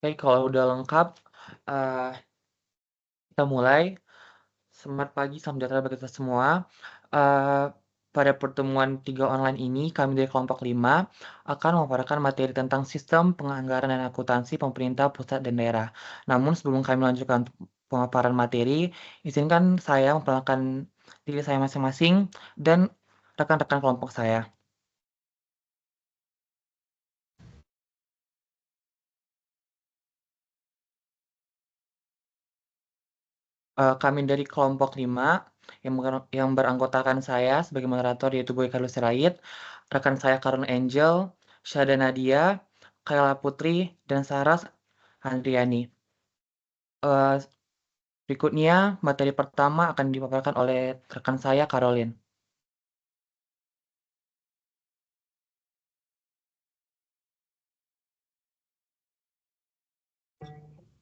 Oke, kalau udah lengkap, eee, kita mulai. Selamat pagi, salam sejahtera bagi kita semua. Eee, pada pertemuan 3 online ini, kami dari kelompok 5 akan memaparkan materi tentang sistem penganggaran dan akuntansi pemerintah pusat dan daerah. Namun sebelum kami melanjutkan pemaparan materi, izinkan saya memperkenalkan diri saya masing-masing dan rekan-rekan kelompok saya. Kami dari kelompok 5 yang beranggotakan saya sebagai moderator yaitu Boy Carlos Sirait, rekan saya Karun Angel, Syahda Nadia, Kayla Putri, dan Saras Handriani. Eee, Berikutnya materi pertama akan dipaparkan oleh rekan saya Caroline.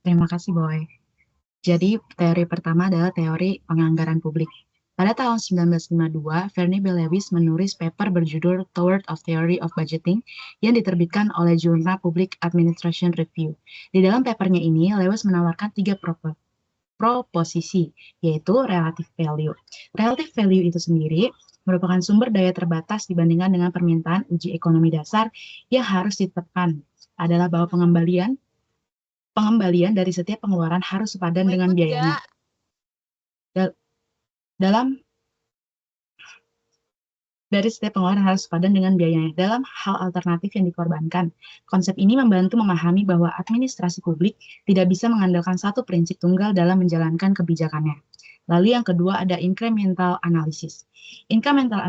Terima kasih, Boy. Jadi, teori pertama adalah teori penganggaran publik. Pada tahun 1952, Fernie B. Lewis menulis paper berjudul Toward of Theory of Budgeting yang diterbitkan oleh jurnal Public Administration Review. Di dalam papernya ini, Lewis menawarkan 3 proposisi, yaitu relative value. Relative value itu sendiri merupakan sumber daya terbatas dibandingkan dengan permintaan uji ekonomi dasar yang harus ditetapkan adalah bahwa pengembalian dari setiap pengeluaran harus sepadan dengan biayanya. Dalam dari setiap pengeluaran harus sepadan dengan biayanya. Dalam hal alternatif yang dikorbankan, konsep ini membantu memahami bahwa administrasi publik tidak bisa mengandalkan satu prinsip tunggal dalam menjalankan kebijakannya. Lalu yang kedua ada incremental analysis. Incremental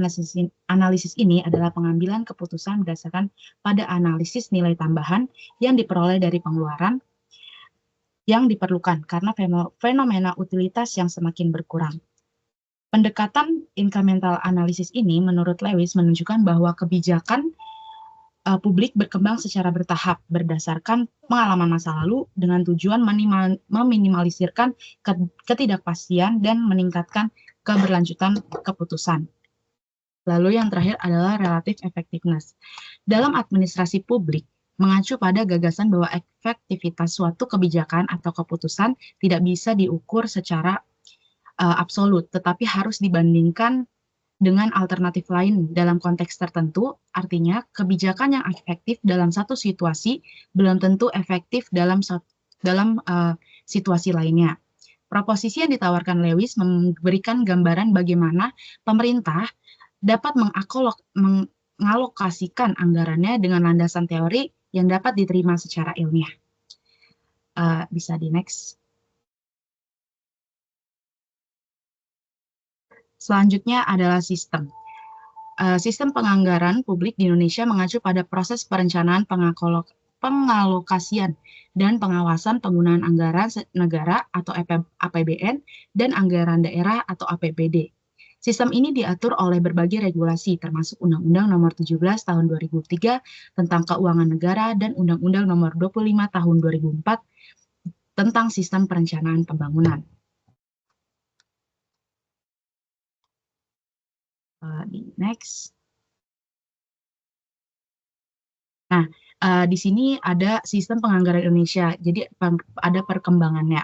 analysis ini adalah pengambilan keputusan berdasarkan pada analisis nilai tambahan yang diperoleh dari pengeluaran yang diperlukan karena fenomena utilitas yang semakin berkurang. Pendekatan incremental analysis ini menurut Lewis menunjukkan bahwa kebijakan publik berkembang secara bertahap berdasarkan pengalaman masa lalu dengan tujuan meminimalisirkan ketidakpastian dan meningkatkan keberlanjutan keputusan. Lalu yang terakhir adalah relative effectiveness. Dalam administrasi publik, mengacu pada gagasan bahwa efektivitas suatu kebijakan atau keputusan tidak bisa diukur secara absolut, tetapi harus dibandingkan dengan alternatif lain dalam konteks tertentu, artinya kebijakan yang efektif dalam satu situasi belum tentu efektif dalam situasi lainnya. Proposisi yang ditawarkan Lewis memberikan gambaran bagaimana pemerintah dapat mengalokasikan anggarannya dengan landasan teori yang dapat diterima secara ilmiah. Bisa di next. Selanjutnya adalah sistem. Sistem penganggaran publik di Indonesia mengacu pada proses perencanaan pengalokasian dan pengawasan penggunaan anggaran negara atau APBN dan anggaran daerah atau APBD. Sistem ini diatur oleh berbagai regulasi termasuk Undang-Undang Nomor 17 Tahun 2003 tentang Keuangan Negara dan Undang-Undang Nomor 25 Tahun 2004 tentang Sistem Perencanaan Pembangunan. Di next. Nah, di sini ada sistem penganggaran Indonesia, jadi ada perkembangannya.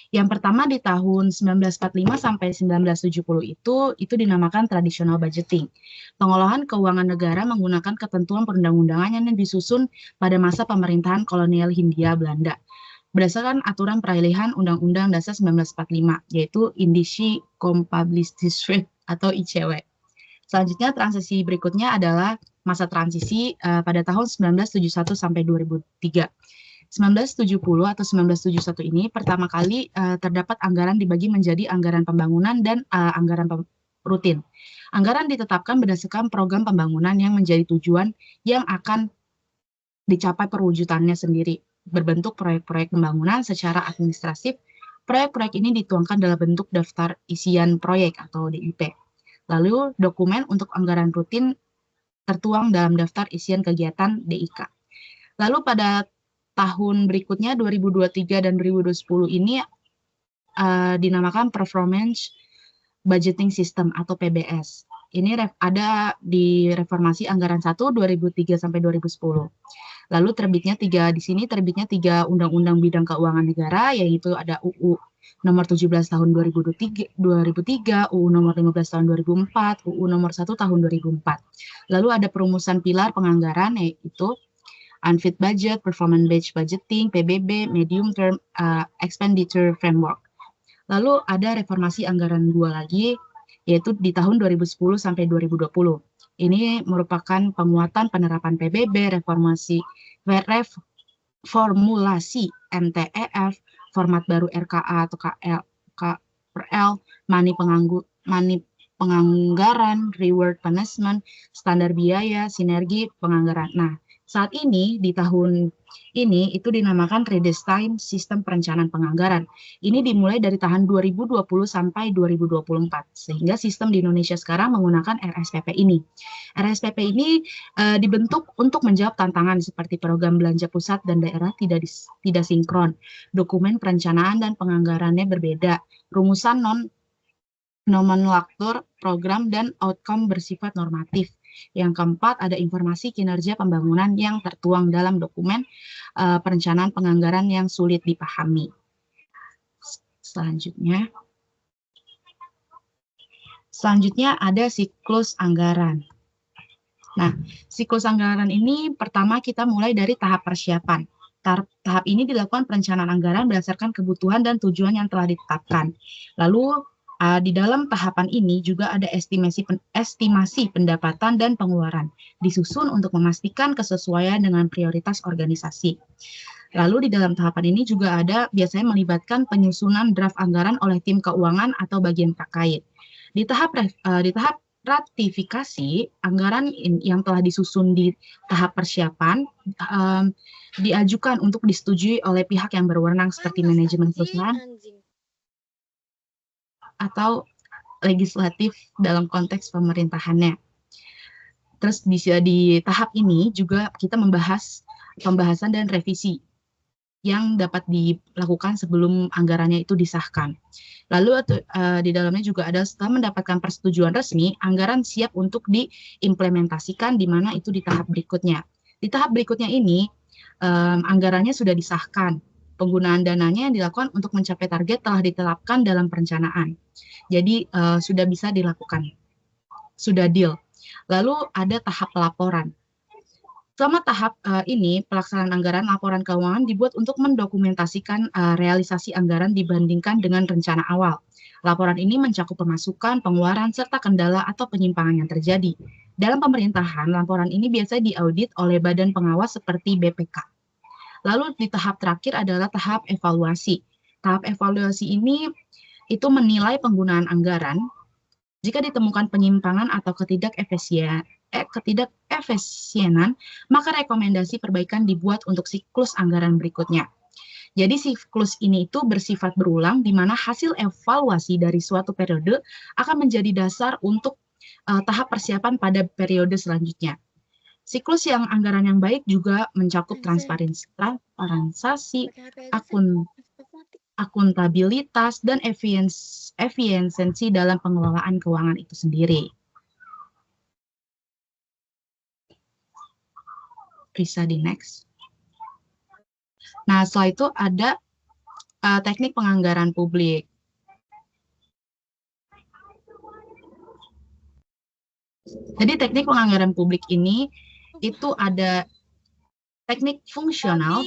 Yang pertama di tahun 1945 sampai 1970 itu dinamakan traditional budgeting. Pengolahan keuangan negara menggunakan ketentuan perundang-undangan yang disusun pada masa pemerintahan kolonial Hindia Belanda. Berdasarkan aturan peralihan Undang-Undang Dasar 1945, yaitu Indische Compubliciteit atau ICW. Selanjutnya transisi berikutnya adalah masa transisi pada tahun 1971 sampai 2003. 1970 atau 1971 ini pertama kali terdapat anggaran dibagi menjadi anggaran pembangunan dan anggaran rutin. Anggaran ditetapkan berdasarkan program pembangunan yang menjadi tujuan yang akan dicapai perwujudannya sendiri, berbentuk proyek-proyek pembangunan secara administratif. Proyek-proyek ini dituangkan dalam bentuk daftar isian proyek atau DIP. Lalu dokumen untuk anggaran rutin tertuang dalam daftar isian kegiatan DIK. Lalu pada tahun berikutnya 2023 dan 2010 ini dinamakan Performance Budgeting System atau PBS. Ini ada di Reformasi Anggaran 1 2003 sampai 2010. Lalu di sini terbitnya 3 undang-undang bidang keuangan negara, yaitu ada UU nomor 17 tahun 2003, UU nomor 15 tahun 2004, UU nomor 1 tahun 2004. Lalu ada perumusan pilar penganggaran, yaitu Unfit Budget, Performance-Based Budgeting, PBB, Medium Term Expenditure Framework. Lalu ada reformasi anggaran 2 lagi, yaitu di tahun 2010 sampai 2020. Ini merupakan penguatan penerapan PBB, formulasi MTEF, format baru RKA atau KPRL, money penganggaran, reward punishment, standar biaya, sinergi penganggaran. Nah, saat ini di tahun ini itu dinamakan redesign sistem perencanaan penganggaran. Ini dimulai dari tahun 2020 sampai 2024, sehingga sistem di Indonesia sekarang menggunakan RSPP ini. RSPP ini dibentuk untuk menjawab tantangan seperti program belanja pusat dan daerah tidak sinkron, dokumen perencanaan dan penganggarannya berbeda, rumusan nomenklatur program dan outcome bersifat normatif. Yang keempat, ada informasi kinerja pembangunan yang tertuang dalam dokumen perencanaan penganggaran yang sulit dipahami. Selanjutnya ada siklus anggaran. Nah, siklus anggaran ini pertama kita mulai dari tahap persiapan. Tahap ini dilakukan perencanaan anggaran berdasarkan kebutuhan dan tujuan yang telah ditetapkan. Lalu di dalam tahapan ini juga ada estimasi pendapatan dan pengeluaran, disusun untuk memastikan kesesuaian dengan prioritas organisasi. Lalu di dalam tahapan ini juga ada biasanya melibatkan penyusunan draft anggaran oleh tim keuangan atau bagian terkait. Di tahap ratifikasi, anggaran yang telah disusun di tahap persiapan diajukan untuk disetujui oleh pihak yang berwenang seperti manajemen perusahaan atau legislatif dalam konteks pemerintahannya. Terus di tahap ini juga kita membahas pembahasan dan revisi yang dapat dilakukan sebelum anggarannya itu disahkan. Lalu di dalamnya juga ada setelah mendapatkan persetujuan resmi, anggaran siap untuk diimplementasikan di mana itu di tahap berikutnya. Di tahap berikutnya ini, anggarannya sudah disahkan. Penggunaan dananya yang dilakukan untuk mencapai target telah ditetapkan dalam perencanaan. Jadi sudah bisa dilakukan, sudah deal. Lalu ada tahap pelaporan. Selama tahap ini, pelaksanaan anggaran laporan keuangan dibuat untuk mendokumentasikan realisasi anggaran dibandingkan dengan rencana awal. Laporan ini mencakup pemasukan, pengeluaran, serta kendala atau penyimpangan yang terjadi. Dalam pemerintahan, laporan ini biasanya diaudit oleh badan pengawas seperti BPK. Lalu di tahap terakhir adalah tahap evaluasi. Tahap evaluasi ini itu menilai penggunaan anggaran. Jika ditemukan penyimpangan atau ketidakefisienan, maka rekomendasi perbaikan dibuat untuk siklus anggaran berikutnya. Jadi siklus ini itu bersifat berulang, di mana hasil evaluasi dari suatu periode akan menjadi dasar untuk tahap persiapan pada periode selanjutnya. Siklus yang anggaran yang baik juga mencakup transparansi, akuntabilitas, dan efisiensi dalam pengelolaan keuangan itu sendiri. Bisa di next. Nah, setelah itu ada teknik penganggaran publik. Jadi teknik penganggaran publik ini itu ada teknik fungsional,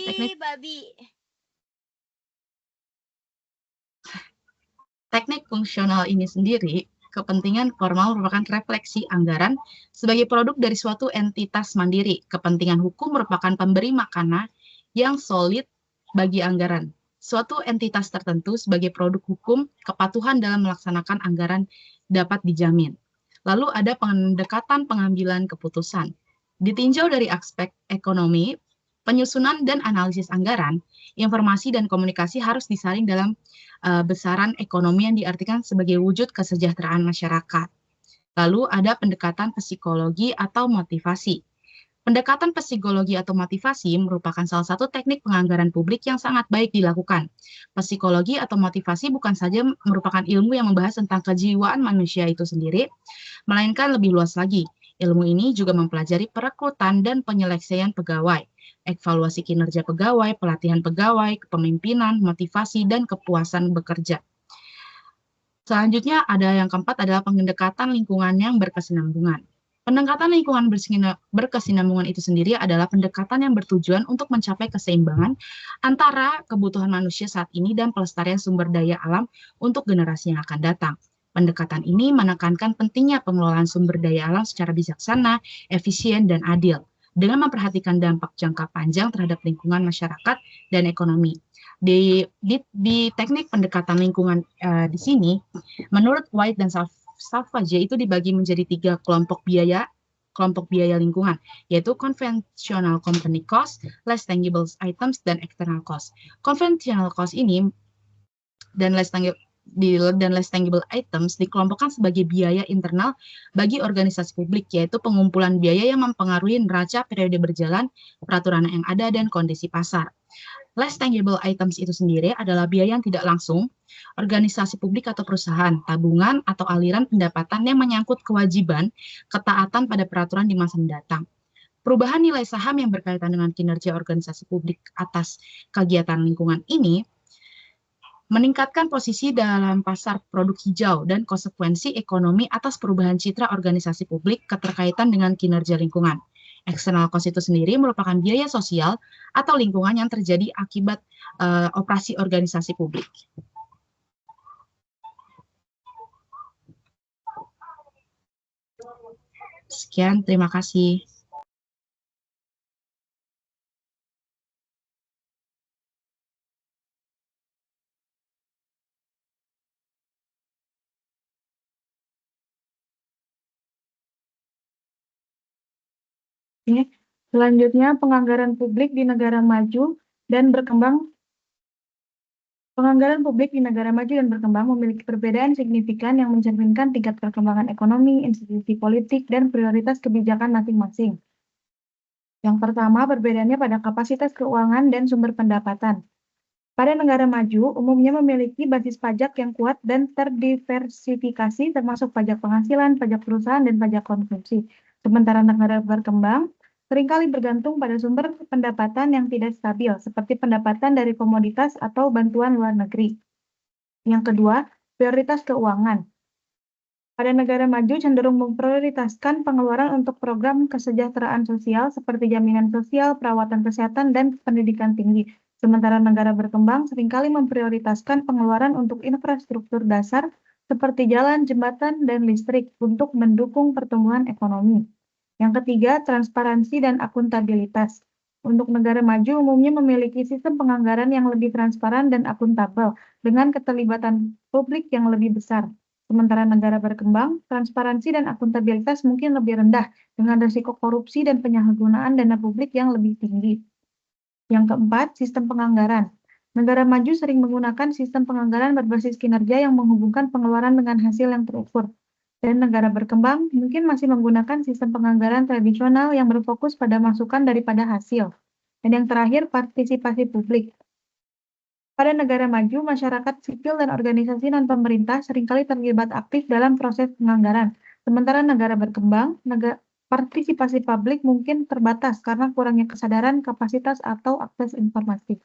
teknik fungsional ini sendiri, kepentingan formal merupakan refleksi anggaran sebagai produk dari suatu entitas mandiri. Kepentingan hukum merupakan pemberi makna yang solid bagi anggaran. Suatu entitas tertentu sebagai produk hukum, kepatuhan dalam melaksanakan anggaran dapat dijamin. Lalu ada pendekatan pengambilan keputusan. Ditinjau dari aspek ekonomi, penyusunan dan analisis anggaran, informasi dan komunikasi harus disaring dalam besaran ekonomi yang diartikan sebagai wujud kesejahteraan masyarakat. Lalu ada pendekatan psikologi atau motivasi. Pendekatan psikologi atau motivasi merupakan salah satu teknik penganggaran publik yang sangat baik dilakukan. Psikologi atau motivasi bukan saja merupakan ilmu yang membahas tentang kejiwaan manusia itu sendiri, melainkan lebih luas lagi. Ilmu ini juga mempelajari perekrutan dan penyeleksian pegawai. evaluasi kinerja pegawai, pelatihan pegawai, kepemimpinan, motivasi, dan kepuasan bekerja. Selanjutnya ada yang keempat adalah pendekatan lingkungan yang berkesinambungan. Pendekatan lingkungan berkesinambungan itu sendiri adalah pendekatan yang bertujuan untuk mencapai keseimbangan antara kebutuhan manusia saat ini dan pelestarian sumber daya alam untuk generasi yang akan datang. Pendekatan ini menekankan pentingnya pengelolaan sumber daya alam secara bijaksana, efisien, dan adil, dengan memperhatikan dampak jangka panjang terhadap lingkungan masyarakat dan ekonomi. Di teknik pendekatan lingkungan di sini, menurut White dan Savage itu dibagi menjadi 3 kelompok biaya lingkungan, yaitu conventional company cost, less tangible items, dan external cost. Conventional cost ini dan less tangible items dikelompokkan sebagai biaya internal bagi organisasi publik, yaitu pengumpulan biaya yang mempengaruhi neraca periode berjalan, peraturan yang ada, dan kondisi pasar. Less tangible items itu sendiri adalah biaya yang tidak langsung, organisasi publik atau perusahaan, tabungan atau aliran pendapatan yang menyangkut kewajiban ketaatan pada peraturan di masa mendatang. Perubahan nilai saham yang berkaitan dengan kinerja organisasi publik atas kegiatan lingkungan ini meningkatkan posisi dalam pasar produk hijau dan konsekuensi ekonomi atas perubahan citra organisasi publik keterkaitan dengan kinerja lingkungan. External cost itu sendiri merupakan biaya sosial atau lingkungan yang terjadi akibat operasi organisasi publik. Sekian, terima kasih. Selanjutnya, penganggaran publik di negara maju dan berkembang. Penganggaran publik di negara maju dan berkembang memiliki perbedaan signifikan yang mencerminkan tingkat perkembangan ekonomi, institusi politik, dan prioritas kebijakan masing-masing. Yang pertama, perbedaannya pada kapasitas keuangan dan sumber pendapatan. Pada negara maju, umumnya memiliki basis pajak yang kuat dan terdiversifikasi, termasuk pajak penghasilan, pajak perusahaan, dan pajak konsumsi. Sementara negara berkembang seringkali bergantung pada sumber pendapatan yang tidak stabil, seperti pendapatan dari komoditas atau bantuan luar negeri. Yang kedua, prioritas keuangan. Pada negara maju cenderung memprioritaskan pengeluaran untuk program kesejahteraan sosial seperti jaminan sosial, perawatan kesehatan, dan pendidikan tinggi. Sementara negara berkembang seringkali memprioritaskan pengeluaran untuk infrastruktur dasar seperti jalan, jembatan, dan listrik untuk mendukung pertumbuhan ekonomi. Yang ketiga, transparansi dan akuntabilitas. Untuk negara maju umumnya memiliki sistem penganggaran yang lebih transparan dan akuntabel dengan keterlibatan publik yang lebih besar. Sementara negara berkembang, transparansi dan akuntabilitas mungkin lebih rendah dengan risiko korupsi dan penyalahgunaan dana publik yang lebih tinggi. Yang keempat, sistem penganggaran. Negara maju sering menggunakan sistem penganggaran berbasis kinerja yang menghubungkan pengeluaran dengan hasil yang terukur. Dan negara berkembang mungkin masih menggunakan sistem penganggaran tradisional yang berfokus pada masukan daripada hasil. Dan yang terakhir, partisipasi publik. Pada negara maju, masyarakat sipil dan organisasi non-pemerintah seringkali terlibat aktif dalam proses penganggaran. Sementara negara berkembang, partisipasi publik mungkin terbatas karena kurangnya kesadaran, kapasitas, atau akses informasi.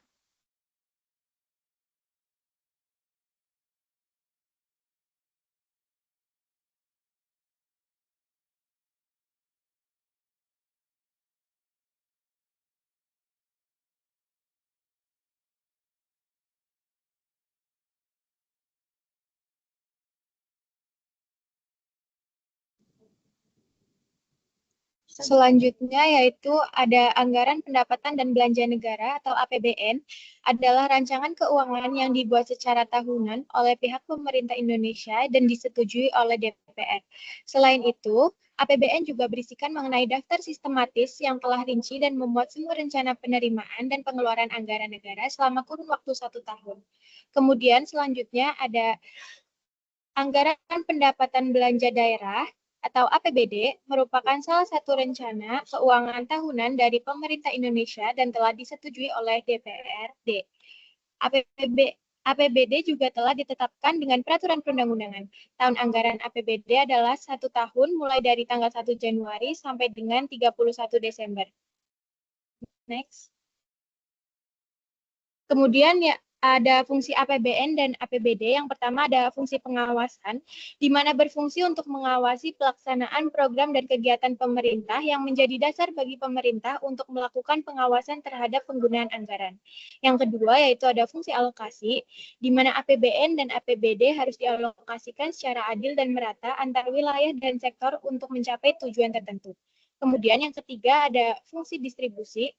Selanjutnya yaitu ada anggaran pendapatan dan belanja negara atau APBN adalah rancangan keuangan yang dibuat secara tahunan oleh pihak pemerintah Indonesia dan disetujui oleh DPR. Selain itu, APBN juga berisikan mengenai daftar sistematis yang telah rinci dan memuat semua rencana penerimaan dan pengeluaran anggaran negara selama kurun waktu 1 tahun. Kemudian selanjutnya ada anggaran pendapatan belanja daerah atau APBD merupakan salah satu rencana keuangan tahunan dari pemerintah Indonesia dan telah disetujui oleh DPRD. APBD juga telah ditetapkan dengan peraturan perundang-undangan. Tahun anggaran APBD adalah 1 tahun mulai dari tanggal 1 Januari sampai dengan 31 Desember. Next. Kemudian ya ada fungsi APBN dan APBD. Yang pertama ada fungsi pengawasan, di mana berfungsi untuk mengawasi pelaksanaan program dan kegiatan pemerintah yang menjadi dasar bagi pemerintah untuk melakukan pengawasan terhadap penggunaan anggaran. Yang kedua yaitu ada fungsi alokasi, di mana APBN dan APBD harus dialokasikan secara adil dan merata antar wilayah dan sektor untuk mencapai tujuan tertentu. Kemudian yang ketiga ada fungsi distribusi,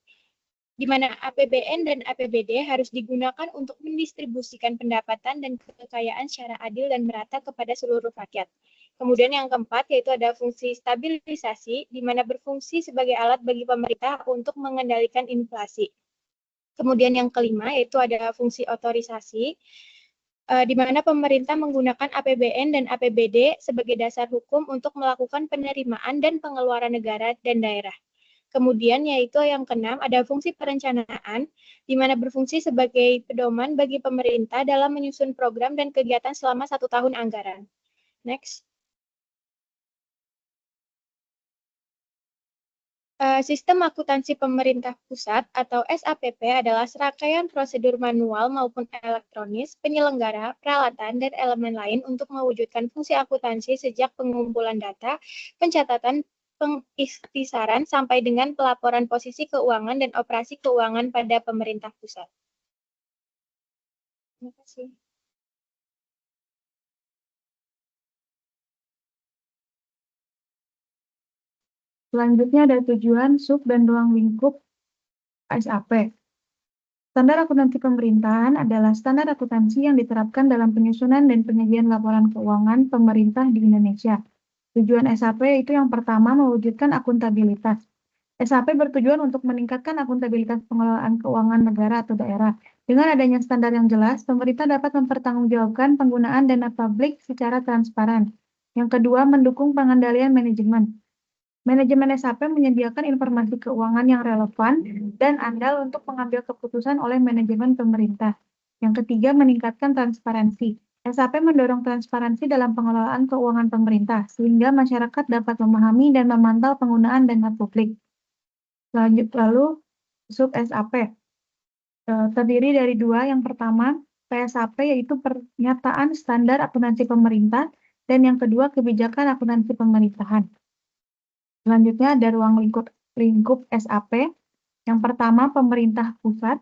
di mana APBN dan APBD harus digunakan untuk mendistribusikan pendapatan dan kekayaan secara adil dan merata kepada seluruh rakyat. Kemudian yang keempat yaitu ada fungsi stabilisasi, di mana berfungsi sebagai alat bagi pemerintah untuk mengendalikan inflasi. Kemudian yang kelima yaitu ada fungsi otorisasi, di mana pemerintah menggunakan APBN dan APBD sebagai dasar hukum untuk melakukan penerimaan dan pengeluaran negara dan daerah. Kemudian yaitu yang keenam ada fungsi perencanaan, di mana berfungsi sebagai pedoman bagi pemerintah dalam menyusun program dan kegiatan selama 1 tahun anggaran. Next. Sistem akuntansi pemerintah pusat atau SAPP adalah serangkaian prosedur manual maupun elektronis, penyelenggara, peralatan, dan elemen lain untuk mewujudkan fungsi akuntansi sejak pengumpulan data, pencatatan, pengikhtisaran sampai dengan pelaporan posisi keuangan dan operasi keuangan pada pemerintah pusat. Terima kasih. Selanjutnya ada tujuan, sub, dan ruang lingkup SAP. Standar akuntansi pemerintahan adalah standar akuntansi yang diterapkan dalam penyusunan dan penyajian laporan keuangan pemerintah di Indonesia. Tujuan SAP itu yang pertama mewujudkan akuntabilitas. SAP bertujuan untuk meningkatkan akuntabilitas pengelolaan keuangan negara atau daerah. Dengan adanya standar yang jelas, pemerintah dapat mempertanggungjawabkan penggunaan dana publik secara transparan. Yang kedua, mendukung pengendalian manajemen. Manajemen SAP menyediakan informasi keuangan yang relevan dan andal untuk mengambil keputusan oleh manajemen pemerintah. Yang ketiga, meningkatkan transparansi. SAP mendorong transparansi dalam pengelolaan keuangan pemerintah, sehingga masyarakat dapat memahami dan memantau penggunaan dana publik. Lalu, sub SAP. Terdiri dari dua. Yang pertama, PSAP, yaitu pernyataan standar akuntansi pemerintah, dan yang kedua, kebijakan akuntansi pemerintahan. Selanjutnya ada ruang lingkup SAP. Yang pertama, pemerintah pusat.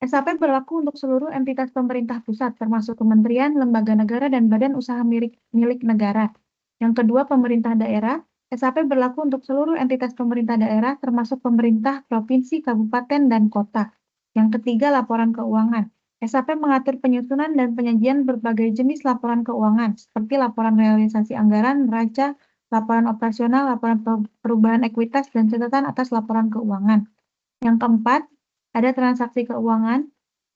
SAP berlaku untuk seluruh entitas pemerintah pusat, termasuk kementerian, lembaga negara, dan badan usaha milik negara. Yang kedua, pemerintah daerah. SAP berlaku untuk seluruh entitas pemerintah daerah, termasuk pemerintah provinsi, kabupaten, dan kota. Yang ketiga, laporan keuangan. SAP mengatur penyusunan dan penyajian berbagai jenis laporan keuangan, seperti laporan realisasi anggaran, neraca, laporan operasional, laporan perubahan ekuitas, dan catatan atas laporan keuangan. Yang keempat, ada transaksi keuangan.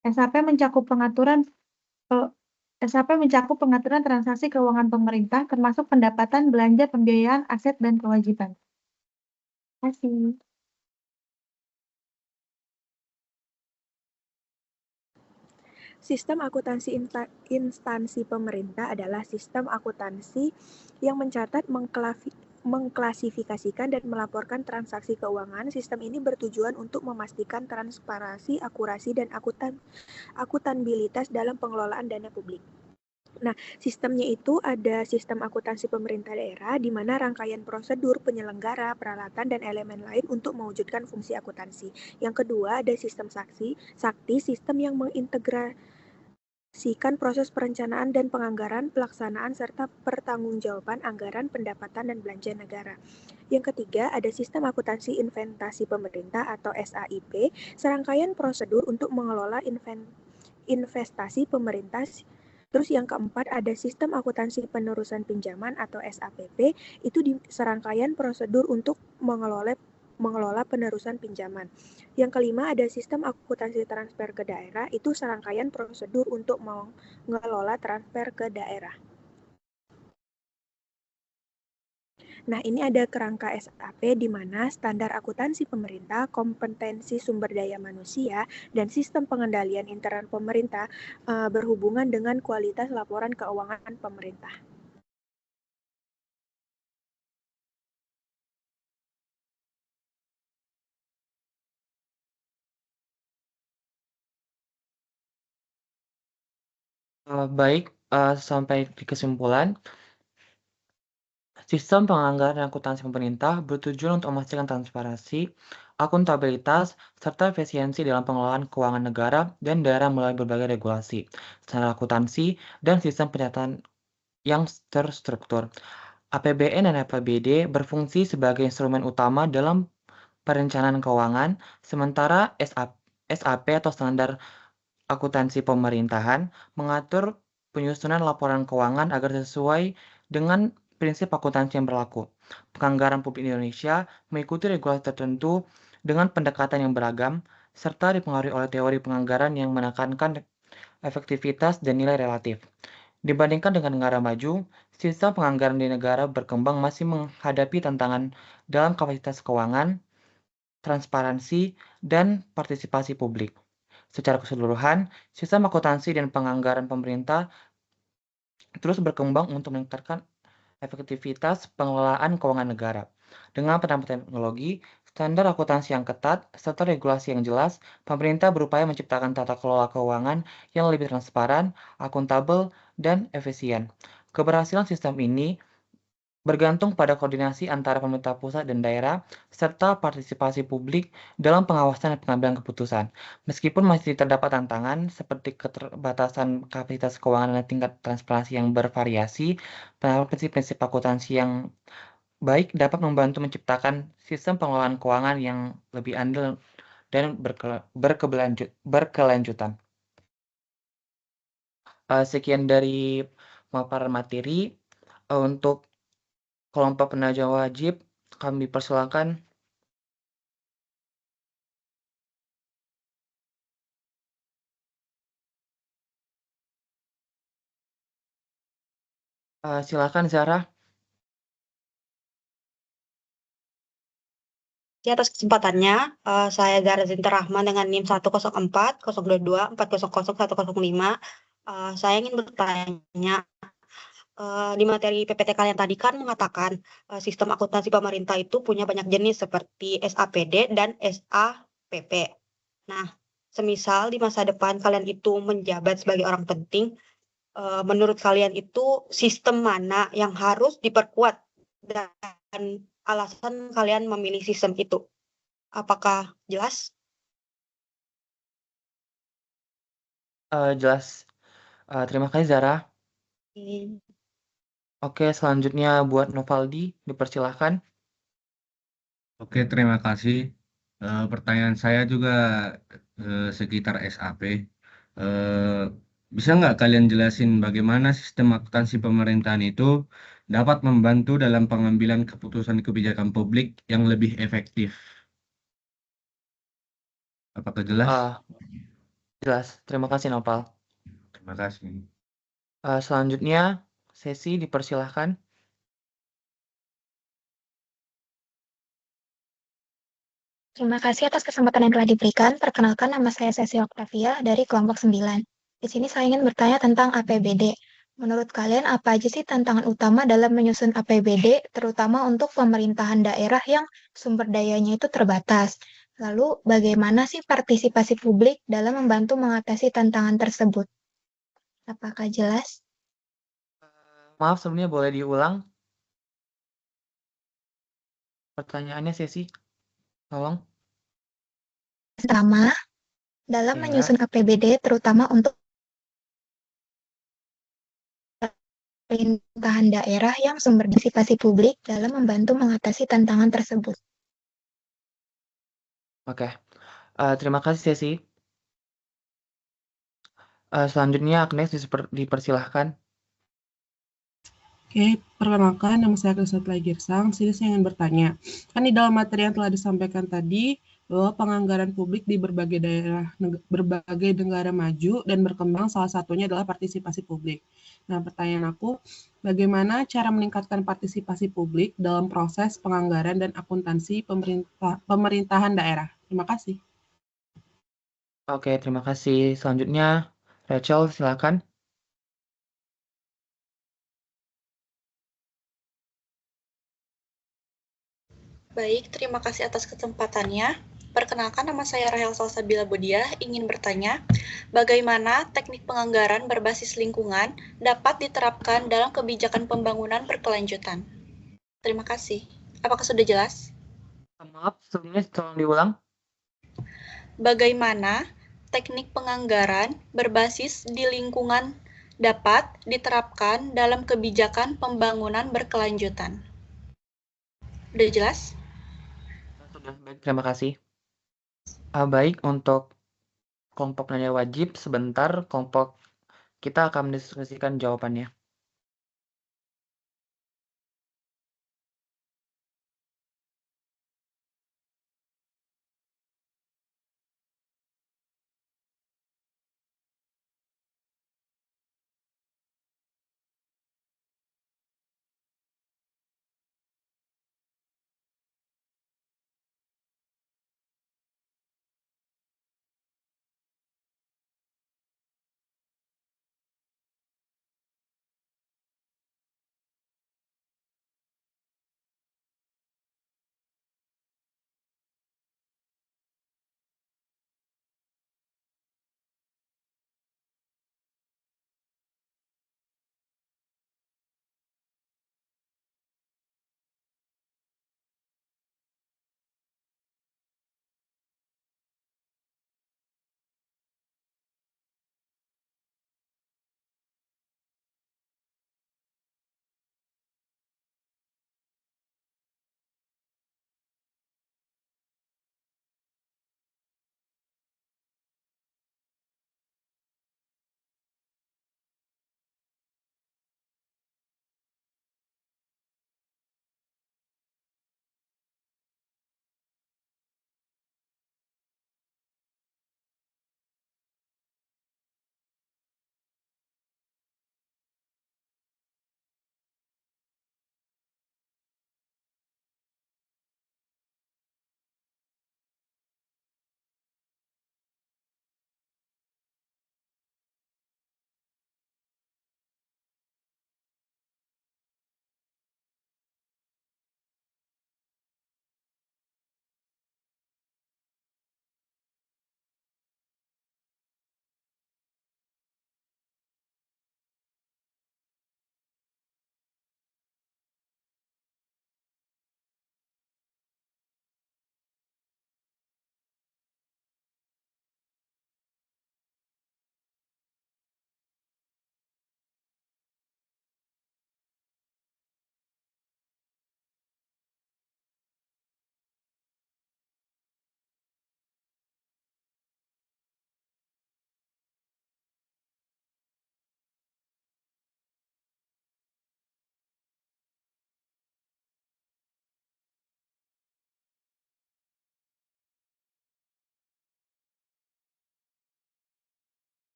SAP mencakup pengaturan transaksi keuangan pemerintah, termasuk pendapatan, belanja, pembiayaan, aset, dan kewajiban. Terima kasih. Sistem akuntansi instansi pemerintah adalah sistem akuntansi yang mencatat, mengklasifikasikan, dan melaporkan transaksi keuangan. Sistem ini bertujuan untuk memastikan transparansi, akurasi, dan akutabilitas dalam pengelolaan dana publik. Nah, sistemnya itu ada sistem akuntansi pemerintah daerah, di mana rangkaian prosedur, penyelenggara, peralatan, dan elemen lain untuk mewujudkan fungsi akuntansi. Yang kedua, ada sistem sakti, sistem yang mengintegrasikan proses perencanaan dan penganggaran, pelaksanaan, serta pertanggungjawaban anggaran, pendapatan, dan belanja negara. Yang ketiga, ada sistem akuntansi investasi pemerintah atau SAIP, serangkaian prosedur untuk mengelola investasi pemerintah. Terus yang keempat ada sistem akuntansi penerusan pinjaman atau SAPP, itu di serangkaian prosedur untuk mengelola penerusan pinjaman. Yang kelima ada sistem akuntansi transfer ke daerah, itu serangkaian prosedur untuk mengelola transfer ke daerah. Nah, ini ada kerangka SAP di mana standar akuntansi pemerintah, kompetensi sumber daya manusia, dan sistem pengendalian internal pemerintah berhubungan dengan kualitas laporan keuangan pemerintah. Baik, sampai di kesimpulan, sistem penganggaran dan akuntansi pemerintah bertujuan untuk memastikan transparansi, akuntabilitas, serta efisiensi dalam pengelolaan keuangan negara dan daerah melalui berbagai regulasi, standar akuntansi, dan sistem pencatat yang terstruktur. APBN dan APBD berfungsi sebagai instrumen utama dalam perencanaan keuangan, sementara SAP atau standar akuntansi pemerintahan mengatur penyusunan laporan keuangan agar sesuai dengan prinsip akuntansi yang berlaku. Penganggaran publik di Indonesia mengikuti regulasi tertentu dengan pendekatan yang beragam, serta dipengaruhi oleh teori penganggaran yang menekankan efektivitas dan nilai relatif. Dibandingkan dengan negara maju, sistem penganggaran di negara berkembang masih menghadapi tantangan dalam kapasitas keuangan, transparansi, dan partisipasi publik. Secara keseluruhan, sistem akuntansi dan penganggaran pemerintah terus berkembang untuk meningkatkan efektivitas pengelolaan keuangan negara. Dengan penerapan teknologi, standar akuntansi yang ketat, serta regulasi yang jelas, pemerintah berupaya menciptakan tata kelola keuangan yang lebih transparan, akuntabel, dan efisien. Keberhasilan sistem ini bergantung pada koordinasi antara pemerintah pusat dan daerah, serta partisipasi publik dalam pengawasan dan pengambilan keputusan. Meskipun masih terdapat tantangan seperti keterbatasan kapasitas keuangan dan tingkat transparansi yang bervariasi, penerapan prinsip-prinsip akuntansi yang baik dapat membantu menciptakan sistem pengelolaan keuangan yang lebih andal dan berkelanjutan. Sekian dari pemaparan materi. Untuk kelompok penerima wajib, kami persilakan. Silakan Zara. Atas kesempatannya, saya Zara Zinta Rahman dengan NIM 104 022 400 105. Saya ingin bertanya, di materi PPT kalian tadi kan mengatakan sistem akuntansi pemerintah itu punya banyak jenis seperti SAPD dan SAPP. Nah, semisal di masa depan kalian itu menjabat sebagai orang penting, menurut kalian itu sistem mana yang harus diperkuat dan alasan kalian memilih sistem itu? Apakah jelas? Jelas. Terima kasih Zara. Hmm. Oke, selanjutnya buat Novaldi, dipersilahkan. Oke, terima kasih. Pertanyaan saya juga sekitar SAP. Bisa nggak kalian jelasin bagaimana sistem akuntansi pemerintahan itu dapat membantu dalam pengambilan keputusan kebijakan publik yang lebih efektif? Apakah jelas? Jelas. Terima kasih Nopal. Terima kasih. Selanjutnya, Sesi dipersilahkan. Terima kasih atas kesempatan yang telah diberikan. Perkenalkan, nama saya Sesi Octavia dari kelompok 9. Di sini saya ingin bertanya tentang APBD. Menurut kalian, apa aja sih tantangan utama dalam menyusun APBD, terutama untuk pemerintahan daerah yang sumber dayanya itu terbatas? Lalu, bagaimana sih partisipasi publik dalam membantu mengatasi tantangan tersebut? Apakah jelas? Maaf, sebelumnya boleh diulang pertanyaannya, Sesi? Tolong. Pertama, dalam Ya. menyusun APBD, terutama untuk pemerintahan daerah yang sumber partisipasi publik dalam membantu mengatasi tantangan tersebut. Oke. Terima kasih, Sesi. Selanjutnya, Agnes dipersilahkan. Oke, perkenalkan nama saya Krisatla Girsang. Sini saya ingin bertanya, kan di dalam materi yang telah disampaikan tadi bahwa penganggaran publik di berbagai daerah, berbagai negara maju dan berkembang salah satunya adalah partisipasi publik. Nah, pertanyaan aku, bagaimana cara meningkatkan partisipasi publik dalam proses penganggaran dan akuntansi pemerintahan daerah? Terima kasih. Oke, terima kasih. Selanjutnya, Rachel, silakan. Baik, terima kasih atas kesempatannya. Perkenalkan, nama saya Rahel Salsabila Budiah, ingin bertanya, bagaimana teknik penganggaran berbasis lingkungan dapat diterapkan dalam kebijakan pembangunan berkelanjutan? Terima kasih. Apakah sudah jelas? Maaf, sebelumnya tolong diulang. Bagaimana teknik penganggaran berbasis di lingkungan dapat diterapkan dalam kebijakan pembangunan berkelanjutan? Sudah jelas? Sudah, baik, terima kasih. Baik, untuk kelompok nanya wajib, sebentar kelompok kita akan mendiskusikan jawabannya.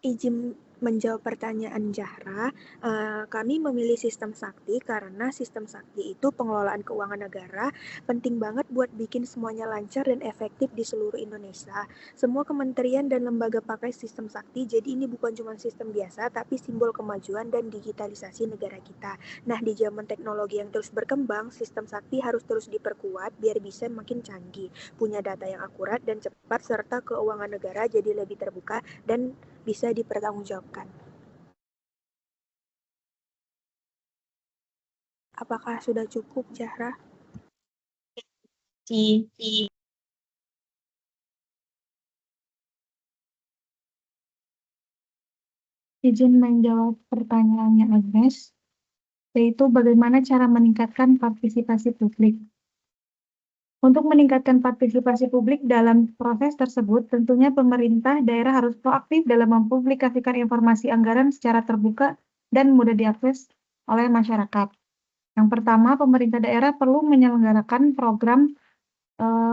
Izin menjawab pertanyaan Zahra, kami memilih sistem Sakti karena sistem Sakti itu pengelolaan keuangan negara penting banget buat bikin semuanya lancar dan efektif di seluruh Indonesia. Semua kementerian dan lembaga pakai sistem Sakti, jadi ini bukan cuma sistem biasa, tapi simbol kemajuan dan digitalisasi negara kita. Nah, di zaman teknologi yang terus berkembang, sistem Sakti harus terus diperkuat biar bisa makin canggih, punya data yang akurat dan cepat, serta keuangan negara jadi lebih terbuka dan bisa dipertanggungjawabkan. Apakah sudah cukup, Zahra? Izin menjawab pertanyaannya Agnes, yaitu bagaimana cara meningkatkan partisipasi publik. Untuk meningkatkan partisipasi publik dalam proses tersebut, tentunya pemerintah daerah harus proaktif dalam mempublikasikan informasi anggaran secara terbuka dan mudah diakses oleh masyarakat. Yang pertama, pemerintah daerah perlu menyelenggarakan program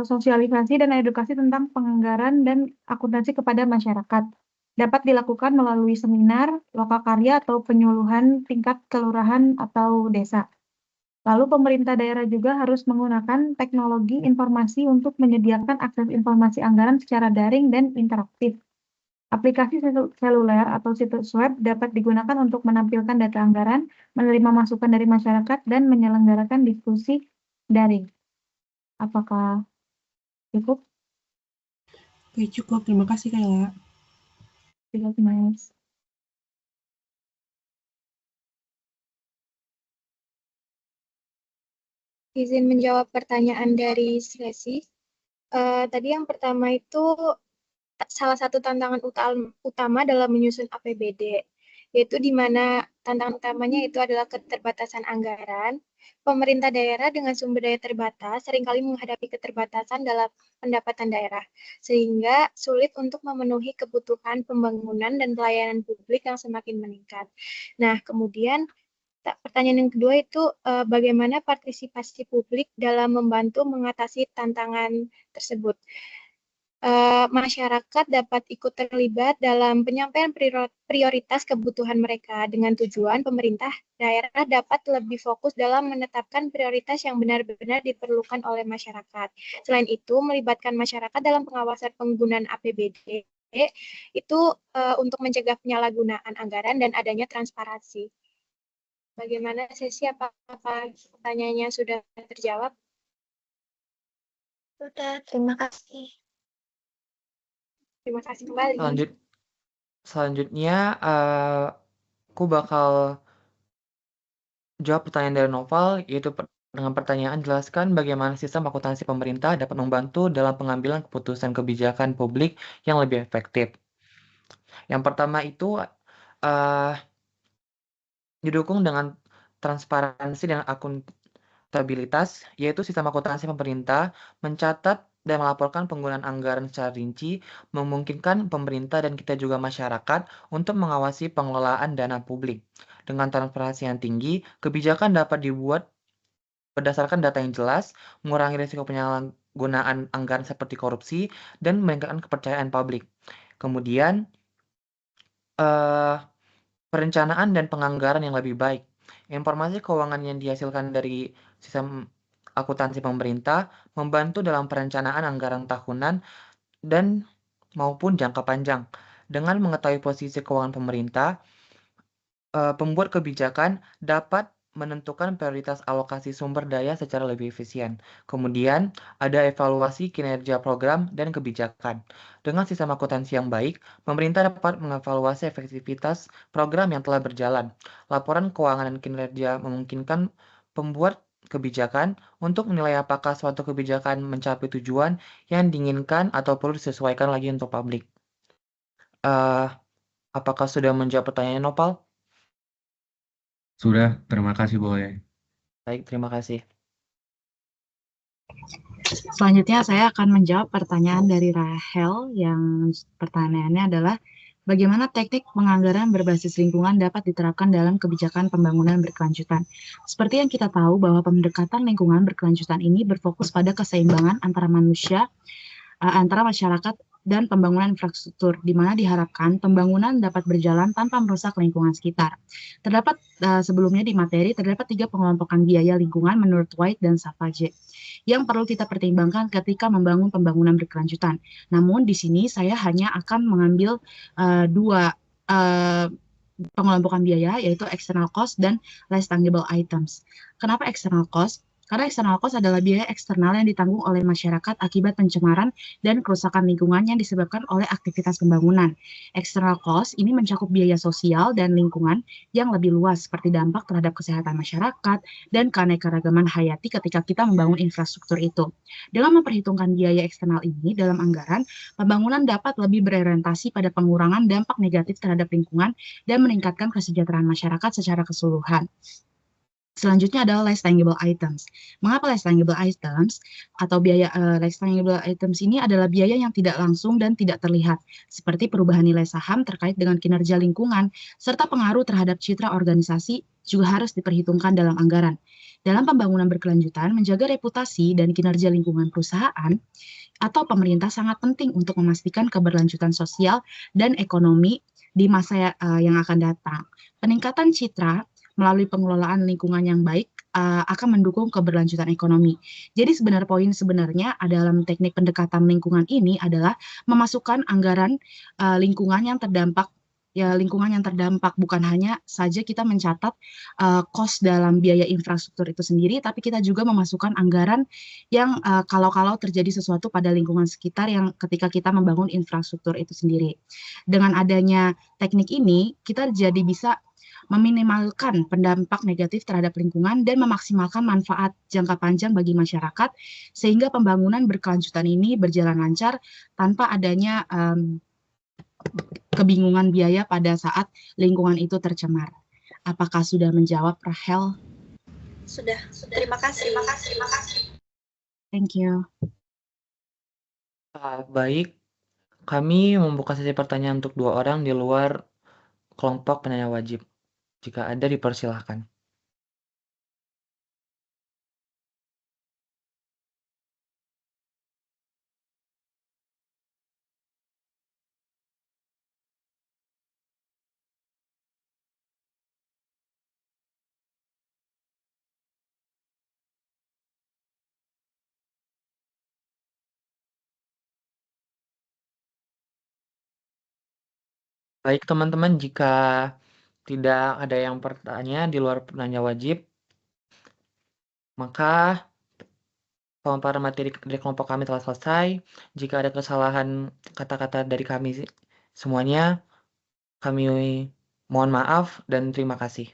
sosialisasi dan edukasi tentang penganggaran dan akuntansi kepada masyarakat. Dapat dilakukan melalui seminar, lokakarya, atau penyuluhan tingkat kelurahan atau desa. Lalu pemerintah daerah juga harus menggunakan teknologi informasi untuk menyediakan akses informasi anggaran secara daring dan interaktif. Aplikasi seluler atau situs web dapat digunakan untuk menampilkan data anggaran, menerima masukan dari masyarakat, dan menyelenggarakan diskusi daring. Apakah cukup? Oke, cukup. Terima kasih, Kayla. Tidak, Mas. Izin menjawab pertanyaan dari sesi. Tadi yang pertama itu salah satu tantangan utama dalam menyusun APBD, yaitu di mana tantangan utamanya itu adalah keterbatasan anggaran. Pemerintah daerah dengan sumber daya terbatas seringkali menghadapi keterbatasan dalam pendapatan daerah, sehingga sulit untuk memenuhi kebutuhan pembangunan dan pelayanan publik yang semakin meningkat. Nah, kemudian pertanyaan yang kedua itu bagaimana partisipasi publik dalam membantu mengatasi tantangan tersebut. Masyarakat dapat ikut terlibat dalam penyampaian prioritas kebutuhan mereka dengan tujuan pemerintah daerah dapat lebih fokus dalam menetapkan prioritas yang benar-benar diperlukan oleh masyarakat. Selain itu, melibatkan masyarakat dalam pengawasan penggunaan APBD itu untuk mencegah penyalahgunaan anggaran dan adanya transparansi. Bagaimana sesi? Apakah pertanyaannya sudah terjawab? Sudah, terima kasih. Terima kasih kembali. Selanjutnya, aku bakal jawab pertanyaan dari Noval, yaitu dengan pertanyaan jelaskan bagaimana sistem akuntansi pemerintah dapat membantu dalam pengambilan keputusan kebijakan publik yang lebih efektif. Yang pertama itu didukung dengan transparansi dan akuntabilitas, yaitu sistem akuntansi pemerintah mencatat dan melaporkan penggunaan anggaran secara rinci, memungkinkan pemerintah dan kita juga masyarakat untuk mengawasi pengelolaan dana publik. Dengan transparansi yang tinggi, kebijakan dapat dibuat berdasarkan data yang jelas, mengurangi risiko penyalahgunaan anggaran seperti korupsi, dan meningkatkan kepercayaan publik. Kemudian, perencanaan dan penganggaran yang lebih baik. Informasi keuangan yang dihasilkan dari sistem akuntansi pemerintah membantu dalam perencanaan anggaran tahunan dan maupun jangka panjang. Dengan mengetahui posisi keuangan pemerintah, pembuat kebijakan dapat menentukan prioritas alokasi sumber daya secara lebih efisien. Kemudian, ada evaluasi kinerja program dan kebijakan. Dengan sistem akuntansi yang baik, pemerintah dapat mengevaluasi efektivitas program yang telah berjalan. Laporan keuangan dan kinerja memungkinkan pembuat kebijakan untuk menilai apakah suatu kebijakan mencapai tujuan yang diinginkan atau perlu disesuaikan lagi untuk publik. Apakah sudah menjawab pertanyaan Nopal? Sudah, terima kasih Boy. Baik, terima kasih. Selanjutnya saya akan menjawab pertanyaan dari Rahel yang pertanyaannya adalah bagaimana teknik penganggaran berbasis lingkungan dapat diterapkan dalam kebijakan pembangunan berkelanjutan. Seperti yang kita tahu bahwa pendekatan lingkungan berkelanjutan ini berfokus pada keseimbangan antara manusia, antara masyarakat dan pembangunan infrastruktur, di mana diharapkan pembangunan dapat berjalan tanpa merusak lingkungan sekitar. Terdapat sebelumnya di materi, terdapat 3 pengelompokan biaya lingkungan menurut White dan Savage yang perlu kita pertimbangkan ketika membangun pembangunan berkelanjutan. Namun di sini saya hanya akan mengambil 2 pengelompokan biaya, yaitu external cost dan less tangible items. Kenapa external cost? Karena external cost adalah biaya eksternal yang ditanggung oleh masyarakat akibat pencemaran dan kerusakan lingkungan yang disebabkan oleh aktivitas pembangunan. External cost ini mencakup biaya sosial dan lingkungan yang lebih luas seperti dampak terhadap kesehatan masyarakat dan keanekaragaman hayati ketika kita membangun infrastruktur itu. Dengan memperhitungkan biaya eksternal ini dalam anggaran, pembangunan dapat lebih berorientasi pada pengurangan dampak negatif terhadap lingkungan dan meningkatkan kesejahteraan masyarakat secara keseluruhan. Selanjutnya adalah less tangible items. Mengapa less tangible items? Atau biaya less tangible items ini adalah biaya yang tidak langsung dan tidak terlihat, seperti perubahan nilai saham terkait dengan kinerja lingkungan, serta pengaruh terhadap citra organisasi juga harus diperhitungkan dalam anggaran. Dalam pembangunan berkelanjutan, menjaga reputasi dan kinerja lingkungan perusahaan atau pemerintah sangat penting untuk memastikan keberlanjutan sosial dan ekonomi di masa yang akan datang. Peningkatan citra melalui pengelolaan lingkungan yang baik akan mendukung keberlanjutan ekonomi. Jadi sebenarnya dalam teknik pendekatan lingkungan ini adalah memasukkan anggaran lingkungan yang terdampak bukan hanya saja kita mencatat cost dalam biaya infrastruktur itu sendiri, tapi kita juga memasukkan anggaran yang kalau terjadi sesuatu pada lingkungan sekitar yang ketika kita membangun infrastruktur itu sendiri. Dengan adanya teknik ini, kita jadi bisa meminimalkan pendampak negatif terhadap lingkungan dan memaksimalkan manfaat jangka panjang bagi masyarakat, sehingga pembangunan berkelanjutan ini berjalan lancar tanpa adanya kebingungan biaya pada saat lingkungan itu tercemar. Apakah sudah menjawab, Rahel? Sudah. Terima kasih. Thank you. Baik, kami membuka sesi pertanyaan untuk 2 orang di luar kelompok penanya wajib. Jika ada, dipersilahkan. Baik teman-teman, jika tidak ada yang bertanya di luar penanya wajib, maka pemaparan materi dari kelompok kami telah selesai. Jika ada kesalahan kata-kata dari kami semuanya, kami mohon maaf dan terima kasih.